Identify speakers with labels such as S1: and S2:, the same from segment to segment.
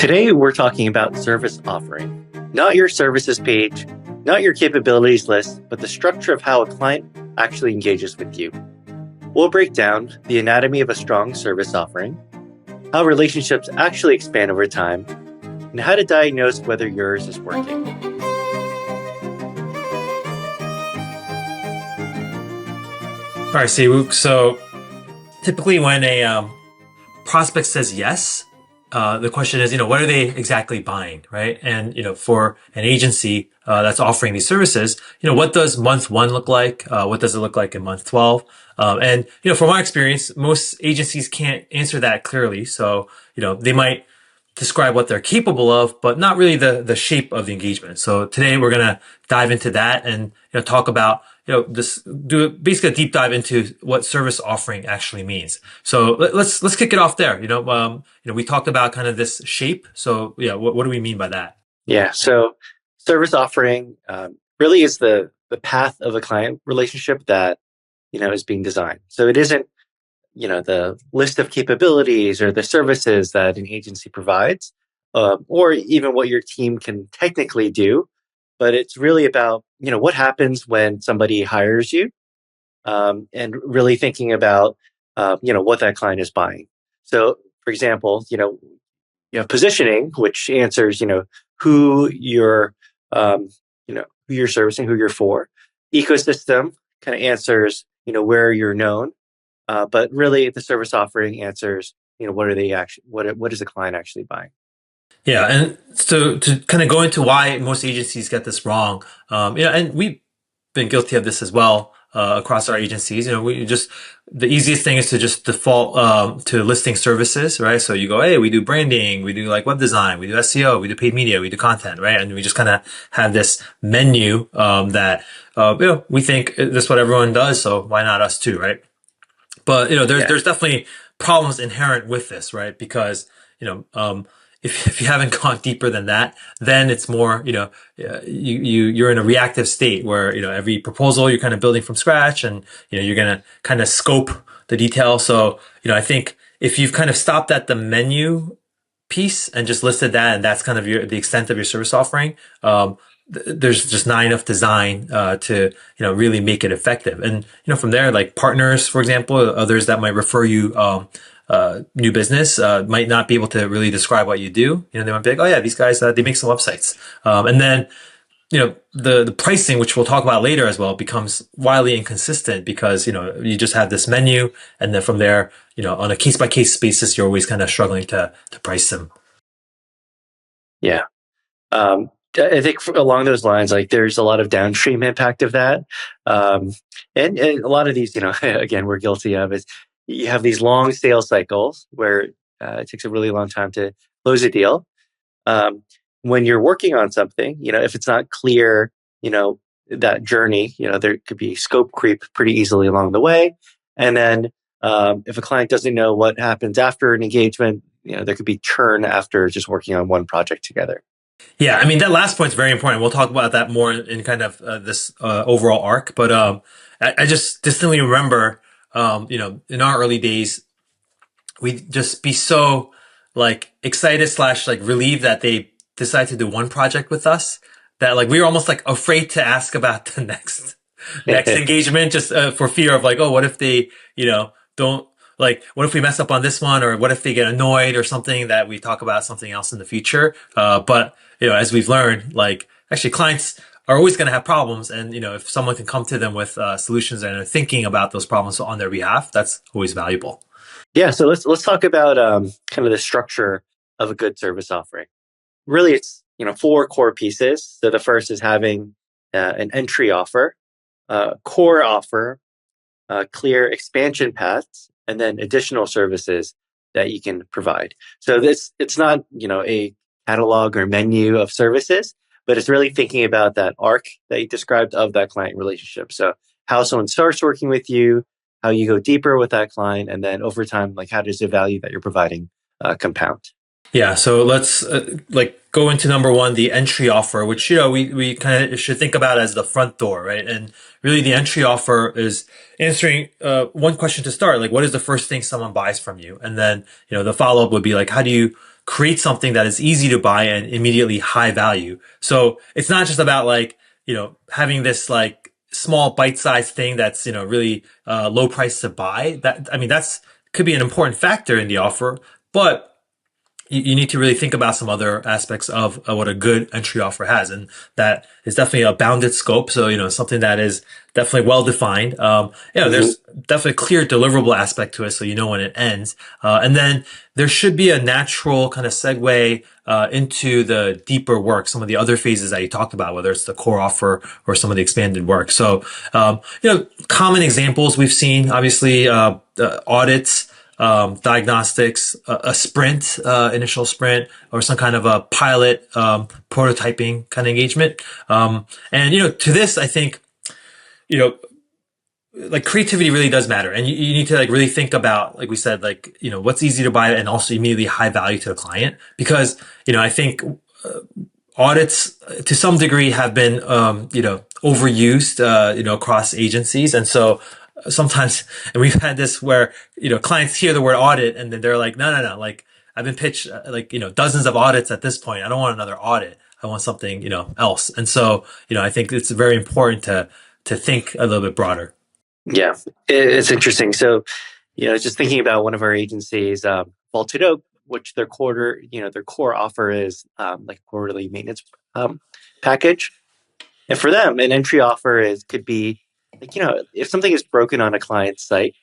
S1: Today, we're talking about service offering. Not your services page, not your capabilities list, but the structure of how a client actually engages with you. We'll break down the anatomy of a strong service offering, how relationships actually expand over time, and how to diagnose whether yours is working.
S2: All right, Siwoo. So typically when a prospect says yes, the question is, what are they exactly buying, right? And, for an agency that's offering these services, what does month one look like? What does it look like in month 12? And, from my experience, most agencies can't answer that clearly. So, they might describe what they're capable of, but not really the shape of the engagement. So today we're going to dive into that and talk about do basically a deep dive into what service offering actually means. So let's kick it off there. We talked about kind of this shape. So what do we mean by that?
S1: Yeah. So service offering really is the path of a client relationship that is being designed. So it isn't the list of capabilities or the services that an agency provides, or even what your team can technically do. But it's really about, what happens when somebody hires you, and really thinking about, what that client is buying. So, for example, you have positioning, which answers, who you're, who you're servicing, who you're for. Ecosystem kind of answers, where you're known. But really, the service offering answers, what are they actually, what is the client actually buying?
S2: Yeah, and so to kind of go into why most agencies get this wrong, and we've been guilty of this as well across our agencies. The easiest thing is to just default to listing services, right? So you go, hey, we do branding, we do like web design, we do SEO, we do paid media, we do content, right? And we just kind of have this menu that we think this is what everyone does, so why not us too, right? But there's definitely problems inherent with this, right? Because if you haven't gone deeper than that, then it's more you're in a reactive state where every proposal you're kind of building from scratch, and you're gonna kind of scope the detail. So I think if you've kind of stopped at the menu piece and just listed that, and that's kind of the extent of your service offering, there's just not enough design to really make it effective. And from there, like partners, for example, others that might refer you new business might not be able to really describe what you do. They might be like, oh yeah, these guys they make some websites, and then the pricing, which we'll talk about later as well, becomes wildly inconsistent because you just have this menu, and then from there, on a case by case basis, you're always kind of struggling to price them.
S1: Yeah. I think along those lines, like there's a lot of downstream impact of that. And a lot of these, again, we're guilty of is you have these long sales cycles where it takes a really long time to close a deal. When you're working on something, if it's not clear, that journey, there could be scope creep pretty easily along the way. And then if a client doesn't know what happens after an engagement, there could be churn after just working on one project together.
S2: Yeah, I mean, that last point is very important. We'll talk about that more in kind of this overall arc. But I just distinctly remember, in our early days, we'd just be so like excited / like relieved that they decided to do one project with us that like we were almost like afraid to ask about the next engagement, just for fear of like, oh, what if they don't. Like, what if we mess up on this one, or what if they get annoyed or something that we talk about something else in the future? But, as we've learned, like, actually clients are always going to have problems. And, if someone can come to them with solutions and are thinking about those problems on their behalf, that's always valuable.
S1: Yeah. So let's talk about kind of the structure of a good service offering. Really, it's, four core pieces. So the first is having an entry offer, core offer, clear expansion paths, and then additional services that you can provide. So it's not, a catalog or menu of services, but it's really thinking about that arc that you described of that client relationship. So how someone starts working with you, how you go deeper with that client, and then over time, like how does the value that you're providing compound?
S2: Yeah, so let's go into number one, the entry offer, which we kind of should think about as the front door, right? And really, the entry offer is answering one question to start, like what is the first thing someone buys from you, and then the follow up would be like, how do you create something that is easy to buy and immediately high value. So it's not just about like, having this like small bite-sized thing that's, really low price to buy. That, I mean, that's could be an important factor in the offer, but you need to really think about some other aspects of what a good entry offer has. And that is definitely a bounded scope. So, something that is definitely well defined.
S1: Hmm.
S2: There's definitely a clear deliverable aspect to it. So, when it ends. And then there should be a natural kind of segue, into the deeper work, some of the other phases that you talked about, whether it's the core offer or some of the expanded work. So, common examples we've seen, obviously, audits, diagnostics, a sprint, initial sprint, or some kind of a pilot, prototyping kind of engagement. And, to this, I think, you know, like creativity really does matter. And you need to like really think about, like we said, like, what's easy to buy and also immediately high value to the client. Because, I think audits to some degree have been, overused, across agencies. And so sometimes, and we've had this where, clients hear the word audit and then they're like, no, no, no. Like I've been pitched like, dozens of audits at this point. I don't want another audit. I want something, else. And so, I think it's very important to think a little bit broader.
S1: Yeah, it's interesting. So, just thinking about one of our agencies, Vaulted Oak, which their core offer is like quarterly maintenance um, package. And for them, an entry offer could be like, if something is broken on a client's site,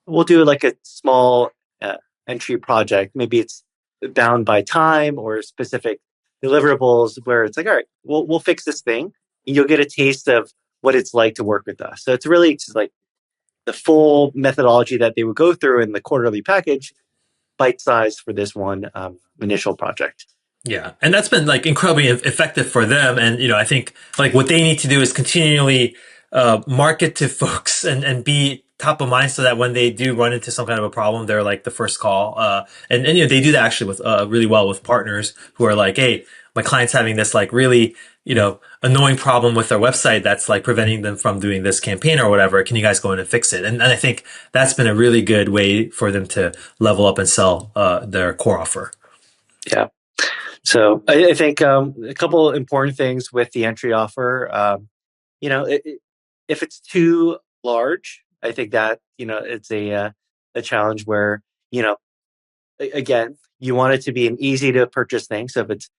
S1: we'll do like a small uh, entry project. Maybe it's bound by time or specific deliverables where it's like, all right, we'll fix this thing. And you'll get a taste of what it's like to work with us. So it's really just like the full methodology that they would go through in the quarterly package, bite size for this one initial project.
S2: Yeah, and that's been like incredibly effective for them. And I think like what they need to do is continually market to folks and be top of mind so that when they do run into some kind of a problem, they're like the first call. And they do that actually with really well with partners who are like, hey, my client's having this like really annoying problem with their website that's like preventing them from doing this campaign or whatever. Can you guys go in and fix it? And I think that's been a really good way for them to level up and sell their core offer.
S1: Yeah. So I think a couple important things with the entry offer. You know, if it's too large, I think that it's a challenge where again you want it to be an easy to purchase thing. So if it's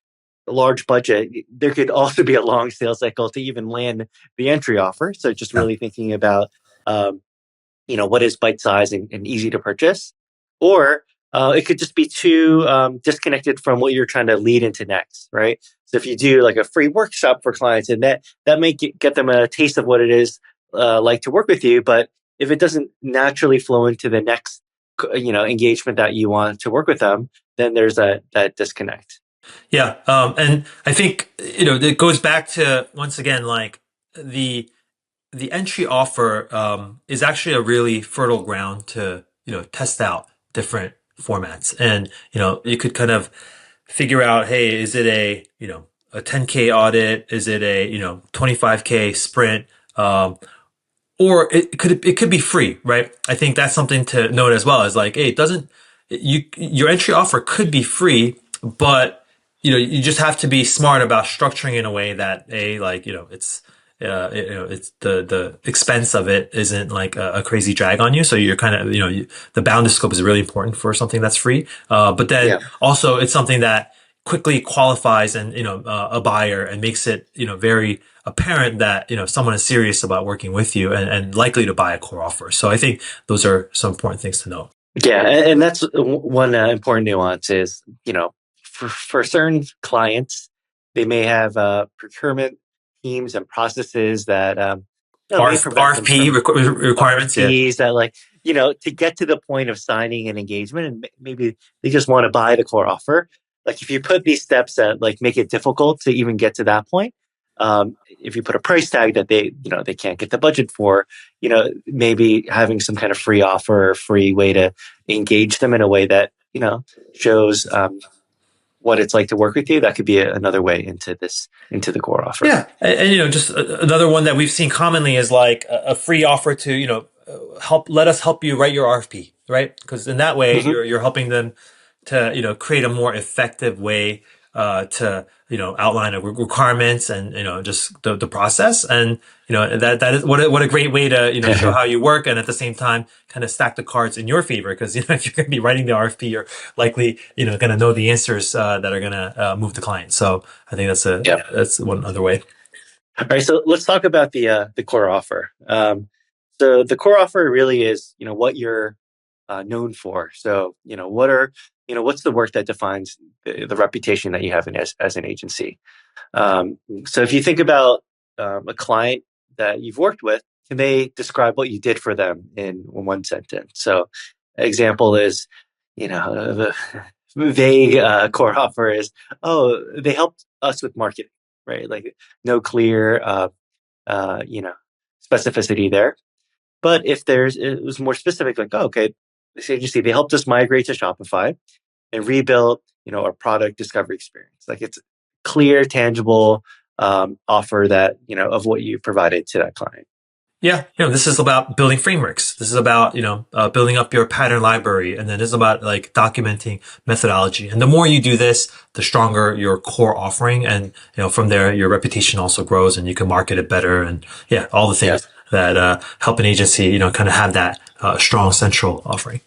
S1: a large budget, there could also be a long sales cycle to even land the entry offer. So just
S2: Yeah.
S1: really thinking about um, what is bite size and easy to purchase, or it could just be too disconnected from what you're trying to lead into next, right? So if you do like a free workshop for clients, and that may get them a taste of what it is like to work with you, but if it doesn't naturally flow into the next engagement that you want to work with them, then there's that disconnect.
S2: Yeah. And I think, it goes back to once again, like the, the entry offer, is actually a really fertile ground to, test out different formats. And, you could kind of figure out, hey, is it a 10K audit? Is it a, 25K sprint? Or it could be free, right? I think that's something to note as well. Is like, hey, it doesn't your entry offer could be free, but you just have to be smart about structuring in a way that it's it's the expense of it isn't like a crazy drag on you. So you're kind of the bounded scope is really important for something that's free. But then
S1: Yeah.
S2: also it's something that quickly qualifies and a buyer and makes it very apparent that someone is serious about working with you and likely to buy a core offer. So I think those are some important things to know.
S1: Yeah, and that's one important nuance is, for certain clients, they may have procurement teams and processes that may prevent them
S2: RFP
S1: from
S2: requirements. Yeah.
S1: RFPs that like, to get to the point of signing an engagement, and maybe they just want to buy the core offer. Like if you put these steps that like make it difficult to even get to that point, if you put a price tag that they can't get the budget for, maybe having some kind of free offer or free way to engage them in a way that shows what it's like to work with you. That could be another way into the core offer.
S2: Yeah, and just another one that we've seen commonly is like a free offer to let us help you write your RFP, right? Because in that way
S1: Hmm.
S2: you're helping them to, create a more effective way to, outline the requirements and, just the process. And, that is what a great way to, show how you work. And at the same time, kind of stack the cards in your favor. Cause, if you're going to be writing the RFP, you're likely, going to know the answers, that are going to, move the client. So I think
S1: Yeah.
S2: that's one other way.
S1: All right, so let's talk about the core offer. So the core offer really is what you're known for. So what's the work that defines the reputation that you have as an agency. So if you think about a client that you've worked with, can they describe what you did for them in one sentence? So example is the vague core offer is, oh, they helped us with marketing, right? Like no clear uh, you know, specificity there. But if it was more specific, like, oh, okay, this agency, they helped us migrate to Shopify and rebuild, our product discovery experience. Like it's clear, tangible offer that, of what you provided to that client.
S2: Yeah, this is about building frameworks. This is about, building up your pattern library. And then this is about like documenting methodology. And the more you do this, the stronger your core offering. And, from there, your reputation also grows and you can market it better. And yeah, all the
S1: Yeah,
S2: things that, help an agency, kind of have that, strong central offering.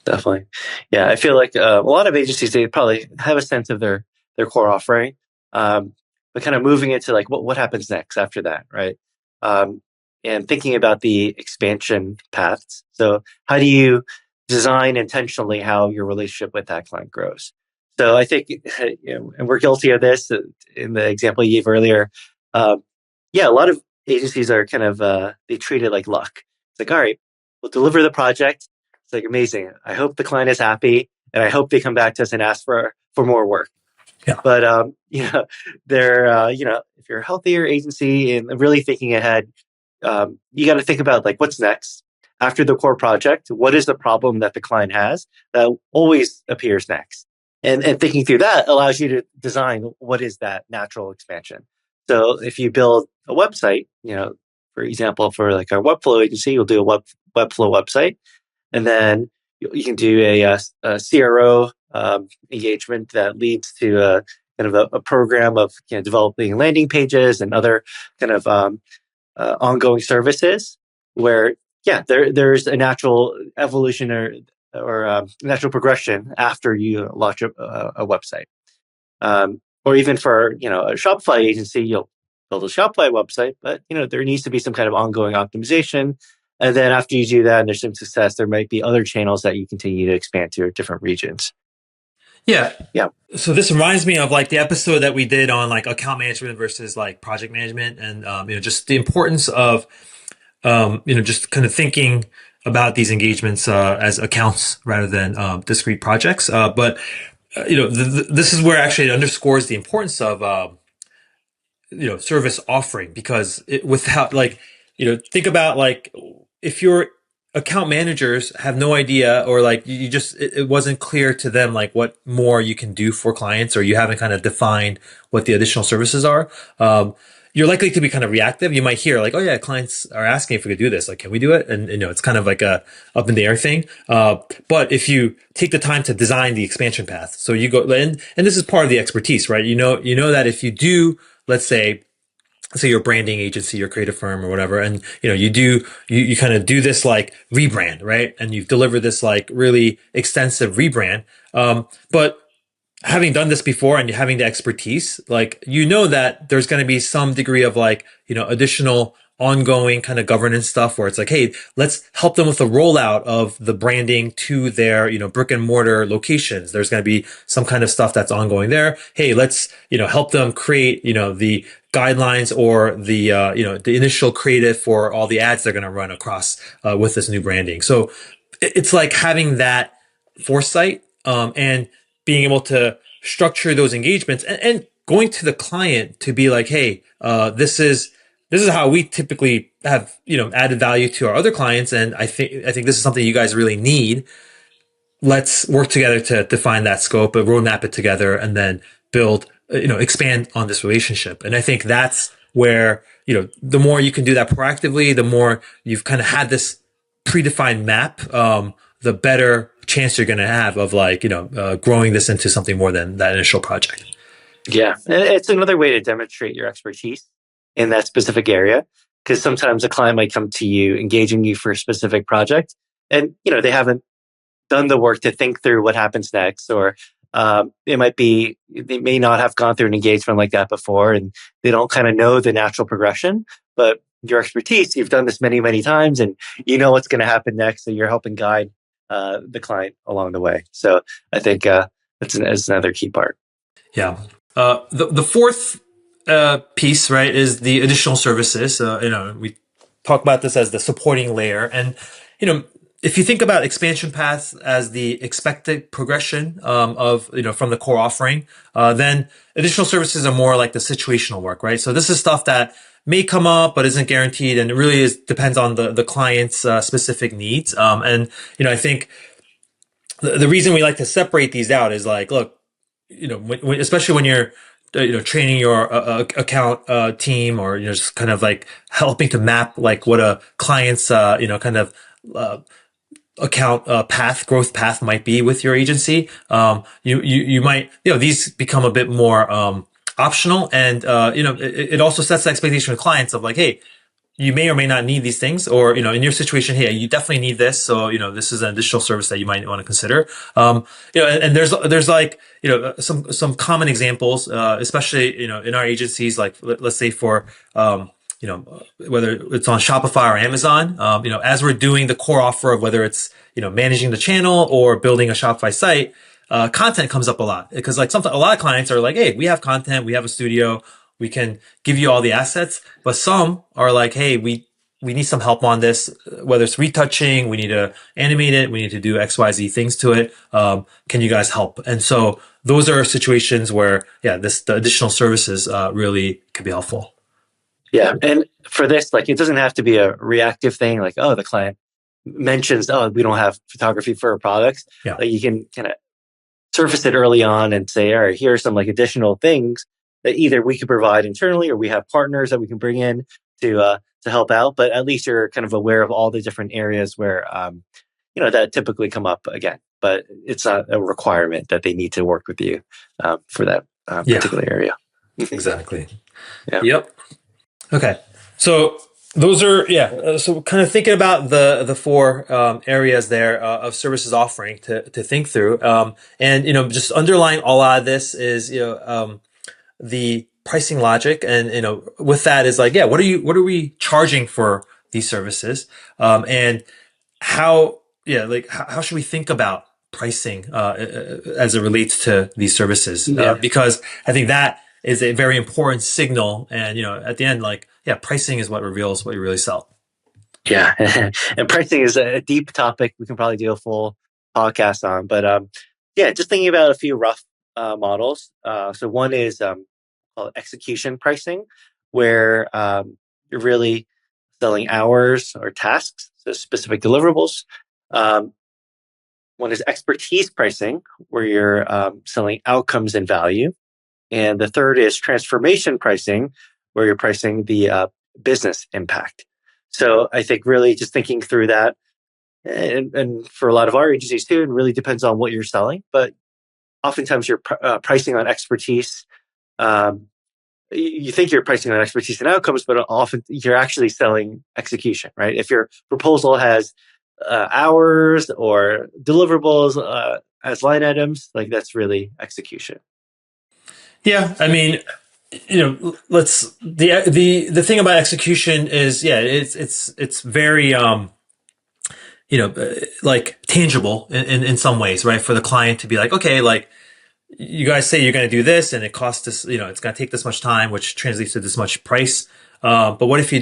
S1: definitely. Yeah, I feel like a lot of agencies, they probably have a sense of their core offering, but kind of moving it to like what happens next after that, right? Um, and thinking about the expansion paths. So how do you design intentionally how your relationship with that client grows? So I think, and we're guilty of this in the example you gave earlier. Um, yeah, a lot of agencies are kind of they treat it like luck. It's like, all right, we'll deliver the project. It's like amazing. I hope the client is happy, and I hope they come back to us and ask for more work.
S2: Yeah.
S1: But they're if you're a healthier agency and really thinking ahead, you got to think about like what's next after the core project. What is the problem that the client has that always appears next? And thinking through that allows you to design what is that natural expansion. So if you build a website, for example, for like our Webflow agency, you'll do a Webflow website, and then you can do a CRO engagement that leads to a kind of a program of developing landing pages and other kind of ongoing services where there's a natural evolution or natural progression after you launch a website. Or even for a Shopify agency, you'll build a Shopify website, but there needs to be some kind of ongoing optimization. And then after you do that and there's some success, there might be other channels that you continue to expand to different regions.
S2: Yeah.
S1: Yeah.
S2: So this reminds me of like the episode that we did on like account management versus like project management and, just the importance of, just kind of thinking about these engagements, as accounts rather than, discrete projects. But, this is where actually it underscores the importance of, service offering because without like, think about like if your account managers have no idea or like you just, it wasn't clear to them like what more you can do for clients or you haven't kind of defined what the additional services are. You're likely to be kind of reactive. You might hear like, oh yeah, clients are asking if we could do this. Like, can we do it? And it's kind of like a up in the air thing. But if you take the time to design the expansion path, so you go and this is part of the expertise, right? You know that if you do, let's say your branding agency, your creative firm or whatever. And, you kind of do this like rebrand, right? And you've delivered this like really extensive rebrand. But having done this before and having the expertise, like, that there's going to be some degree of like, additional ongoing kind of governance stuff where it's like, hey, let's help them with the rollout of the branding to their, brick and mortar locations. There's going to be some kind of stuff that's ongoing there. Hey, let's, help them create, the guidelines or the, the initial creative for all the ads they're going to run across, with this new branding. So it's like having that foresight, and being able to structure those engagements and going to the client to be like, hey, this is how we typically have, added value to our other clients. And I think this is something you guys really need. Let's work together to define that scope, roadmap it together, and then build, expand on this relationship. And I think that's where, the more you can do that proactively, the more you've kind of had this predefined map, the better chance you're going to have of like, growing this into something more than that initial project.
S1: Yeah, and it's another way to demonstrate your expertise in that specific area. Because sometimes a client might come to you, engaging you for a specific project, and they haven't done the work to think through what happens next, or they may not have gone through an engagement like that before, and they don't kind of know the natural progression. But your expertise, you've done this many, many times, and you know what's going to happen next, so you're helping guide the client along the way. So I think that's another key part.
S2: Yeah. The fourth piece, right, is the additional services. We talk about this as the supporting layer, and if you think about expansion paths as the expected progression of from the core offering, then additional services are more like the situational work, right? So this is stuff that may come up but isn't guaranteed, and it really depends on the client's specific needs. And I think the reason we like to separate these out is like, look, especially when you're training your account team, or just kind of like helping to map like what a client's kind of account growth path might be with your agency. You might these become a bit more optional, and it also sets the expectation with clients of like, hey, you may or may not need these things, or in your situation, hey, you definitely need this, so this is an additional service that you might want to consider. And there's like some common examples, especially in our agencies, like let's say for whether it's on Shopify or Amazon, as we're doing the core offer of whether it's managing the channel or building a Shopify site, content comes up a lot, because like a lot of clients are like, hey, we have content, we have a studio, we can give you all the assets. But some are like, hey, we need some help on this, whether it's retouching, we need to animate it, we need to do XYZ things to it. Can you guys help? And so those are situations where, the additional services really could be helpful.
S1: Yeah, and for this, like, it doesn't have to be a reactive thing. Like, oh, the client mentions, oh, we don't have photography for our products.
S2: Yeah.
S1: Like, you can kind of surface it early on and say, all right, here are some like additional things that either we could provide internally, or we have partners that we can bring in to help out. But at least you're kind of aware of all the different areas where that typically come up again. But it's not a requirement that they need to work with you for that particular area.
S2: Exactly.
S1: Yeah.
S2: Yep. Okay. So those are so kind of thinking about the four areas there of services offering to think through, and just underlying a lot of this is the pricing logic, and with that is like, what are we charging for these services, and how how should we think about pricing as it relates to these services, because I think that is a very important signal, and at the end, like, pricing is what reveals what you really sell.
S1: Yeah. And pricing is a deep topic we can probably do a full podcast on, but just thinking about a few rough models. So one is called execution pricing, where you're really selling hours or tasks, so specific deliverables. One is expertise pricing, where you're selling outcomes and value. And the third is transformation pricing, where you're pricing the business impact. So I think really just thinking through that, and for a lot of our agencies too, it really depends on what you're selling. But oftentimes you're pricing on expertise. You think you're pricing on expertise and outcomes, but often you're actually selling execution, right? If your proposal has hours or deliverables as line items, like, that's really execution.
S2: Yeah, I mean, the thing about execution is, it's very like tangible in some ways, right? For the client to be like, okay, like, you guys say you're going to do this, and it costs this, it's going to take this much time, which translates to this much price. But what if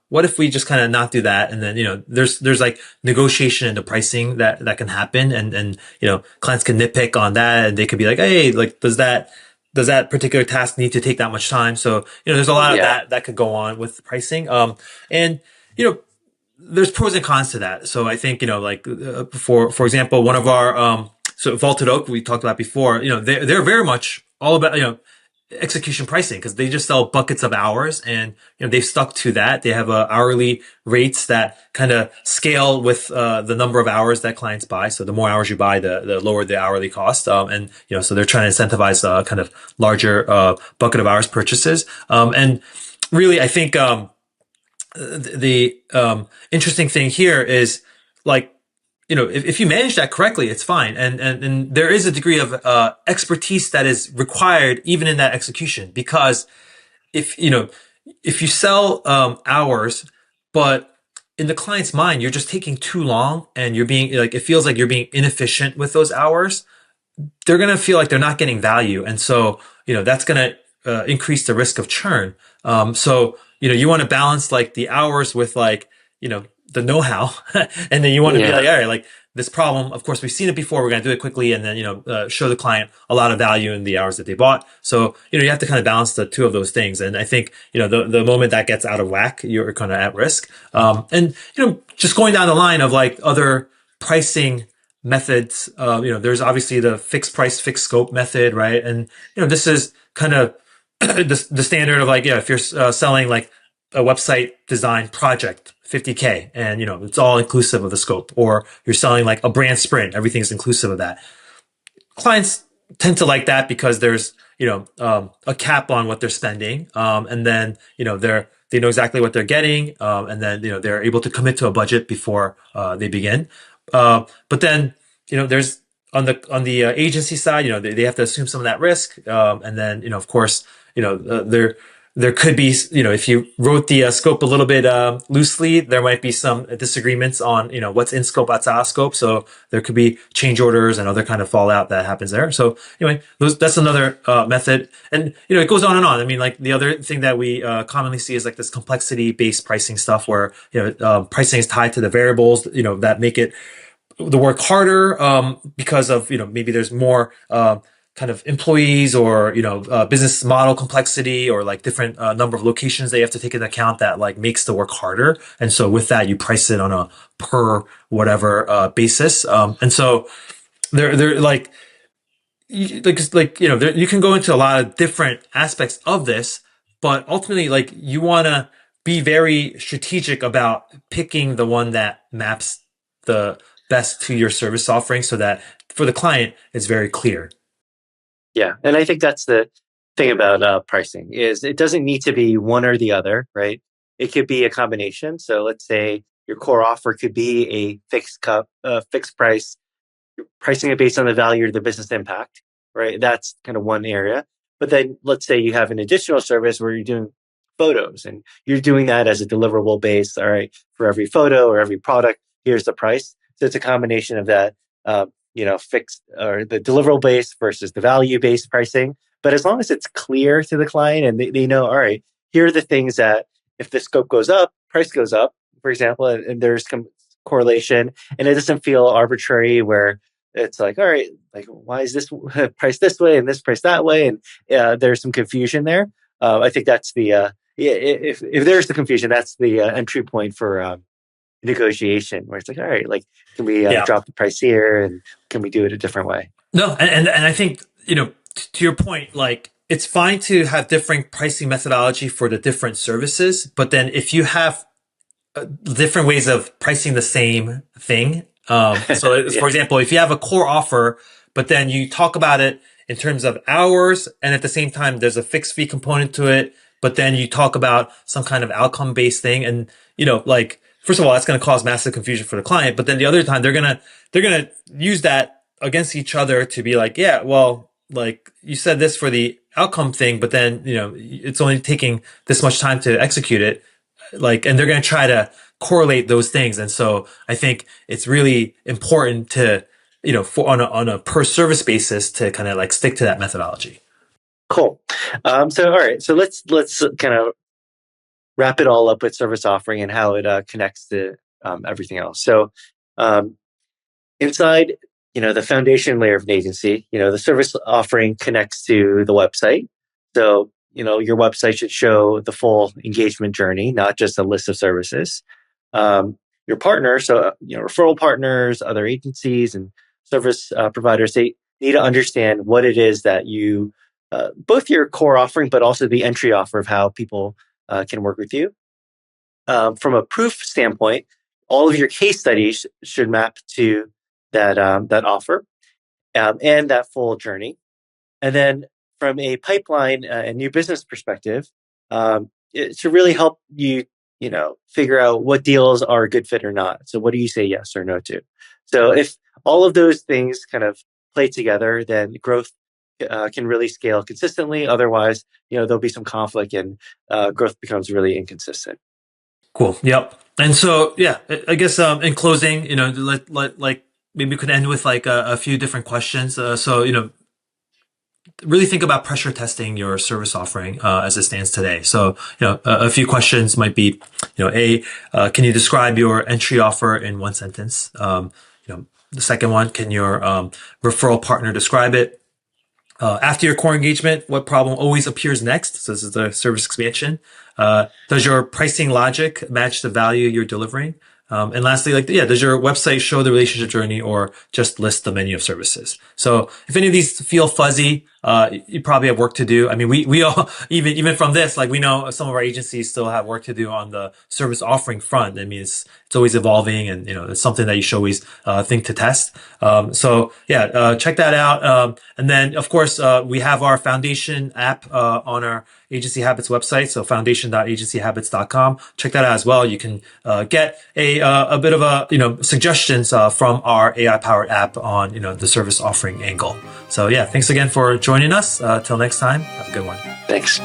S2: what if we just kind of not do that? And then, there's like negotiation in the pricing that can happen, and clients can nitpick on that, and they could be like, hey, like, does that particular task need to take that much time? So, there's a lot of that could go on with pricing. And, there's pros and cons to that. So I think, for example, one of our, so Vaulted Oak, we talked about before, they're very much all about, execution pricing because they just sell buckets of hours, and they've stuck to that. They have hourly rates that kind of scale with the number of hours that clients buy. So the more hours you buy, the lower the hourly cost. And so they're trying to incentivize kind of larger bucket of hours purchases. And really, I think the interesting thing here is like, if you manage that correctly, it's fine. And there is a degree of expertise that is required even in that execution, because if, if you sell hours, but in the client's mind, you're just taking too long and you're being like, it feels like you're being inefficient with those hours, they're going to feel like they're not getting value. And so, that's going to increase the risk of churn. So, you want to balance like the hours with like, the know-how. And then you want to be
S1: Yeah.
S2: like, all right, like this problem, of course, we've seen it before. We're going to do it quickly. And then, show the client a lot of value in the hours that they bought. So, you have to kind of balance the two of those things. And I think, the moment that gets out of whack, you're kind of at risk. And, just going down the line of like other pricing methods. There's obviously the fixed price, fixed scope method, right? And this is kind of the standard of like, if you're selling like a website design project, 50K, and it's all inclusive of the scope, or you're selling like a brand sprint, everything's inclusive of that. Clients tend to like that because there's a cap on what they're spending, and then they know exactly what they're getting, and then they're able to commit to a budget before they begin. But then there's on the agency side, they have to assume some of that risk, and then of course there could be, if you wrote the scope a little bit loosely, there might be some disagreements on, what's in scope, what's out of scope. So there could be change orders and other kind of fallout that happens there. So anyway, that's another method. And, it goes on and on. I mean, like the other thing that we commonly see is like this complexity-based pricing stuff where, pricing is tied to the variables, that make it the work harder because of maybe there's more kind of employees or business model complexity or like different number of locations that you have to take into account that like makes the work harder. And so with that, you price it on a per whatever basis. And so they're like you can go into a lot of different aspects of this, but ultimately like you want to be very strategic about picking the one that maps the best to your service offering so that for the client it's very clear.
S1: Yeah. And I think that's the thing about pricing is it doesn't need to be one or the other, right? It could be a combination. So let's say your core offer could be a fixed price, pricing it based on the value or the business impact, right? That's kind of one area. But then let's say you have an additional service where you're doing photos and you're doing that as a deliverable base. All right, for every photo or every product, here's the price. So it's a combination of that, fixed or the deliverable base versus the value based pricing. But as long as it's clear to the client and they know, all right, here are the things that if the scope goes up, price goes up, for example, and there's correlation and it doesn't feel arbitrary where it's like, all right, like why is this priced this way and this priced that way, and there's some confusion there. I think that's the if there's the confusion, that's the entry point for negotiation, where it's like, all right, like can we
S2: Yeah.
S1: drop the price here, and can we do it a different way?
S2: No, and I think, to your point, like it's fine to have different pricing methodology for the different services, but then if you have different ways of pricing the same thing. So
S1: Yeah.
S2: for example, if you have a core offer, but then you talk about it in terms of hours, and at the same time, there's a fixed fee component to it, but then you talk about some kind of outcome based thing. And, like, first of all, that's going to cause massive confusion for the client. But then the other time they're going to use that against each other to be like, yeah, well, like you said this for the outcome thing, but then, it's only taking this much time to execute it, like, and they're going to try to correlate those things. And so I think it's really important to, for on a per service basis to kind of like stick to that methodology.
S1: Cool. So all right, so let's kind of wrap it all up with service offering and how it connects to everything else. So um, inside, the foundation layer of an agency, the service offering connects to the website. So, your website should show the full engagement journey, not just a list of services. Your partner, so, referral partners, other agencies and service providers, they need to understand what it is that you both your core offering, but also the entry offer of how people can work with you. From a proof standpoint, all of your case studies should map to that offer and that full journey. And then from a pipeline and new business perspective, it should really help you, figure out what deals are a good fit or not. So what do you say yes or no to? So if all of those things kind of play together, then growth can really scale consistently. Otherwise, there'll be some conflict and growth becomes really inconsistent.
S2: Cool. Yep. And so, yeah, I guess in closing, like maybe we could end with like a few different questions. So, really think about pressure testing your service offering as it stands today. So, a few questions might be, can you describe your entry offer in one sentence? The second one, can your referral partner describe it? After your core engagement, what problem always appears next? So this is the service expansion. Does your pricing logic match the value you're delivering? And lastly, does your website show the relationship journey or just list the menu of services? So if any of these feel fuzzy, you probably have work to do. I mean, we all, even from this, like we know some of our agencies still have work to do on the service offering front. I mean, it's always evolving and, it's something that you should always, think to test. Check that out. And then of course, we have our foundation app, on our Agency Habits website. So foundation.agencyhabits.com. Check that out as well. You can, get a bit of suggestions, from our AI powered app on, the service offering angle. So yeah, thanks again for joining us. Till next time, have a good one.
S1: Thanks.